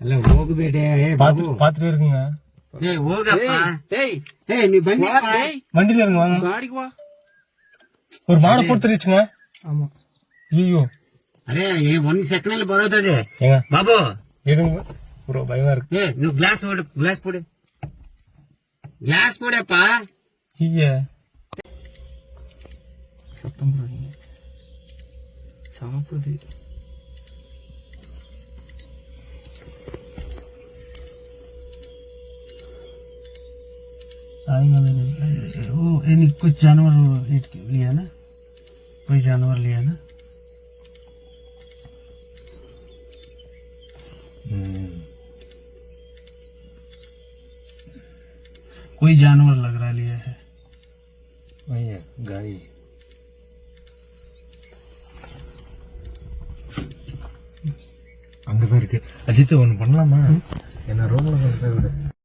ಅಲ್ಲ ಹೋಗ್ಬೇಡಿ பாத்துட்டே இருக்குங்க. ಹೋಗಪ್ಪ. நீ ಬಂಡಿ வண்டியில இருங்க வாங்க. ಗಾಡಿಗೆ வா. ஒரு மாடை பொறுத்துருச்சுங்க. ஆமா. ஐயோ ಅರೆ 1 ಸೆಕೆಂಡ್ ಅಲ್ಲಿ ಬರೋದದೆ ஏங்க ಬಾಬು. எடுங்க ப்ரோ பயமா இருக்கு. ನೀವು ಗ್ಲಾಸ್ ಕೊಡಿ ಗ್ಲಾಸ್ ಕೊಡಪ್ಪ. ஐயா சத்தம் போடாதீங்க, சாப்பிடுது. कुछ जानवर लिया ना, कोई जानवर लिया ना? कोई जानवर लग रहा लिया है भैया गाड़ी. அங்கதான் இருக்கு. அஜித் ஒண்ணு பண்ணலாமா? என்ன ரோம்ல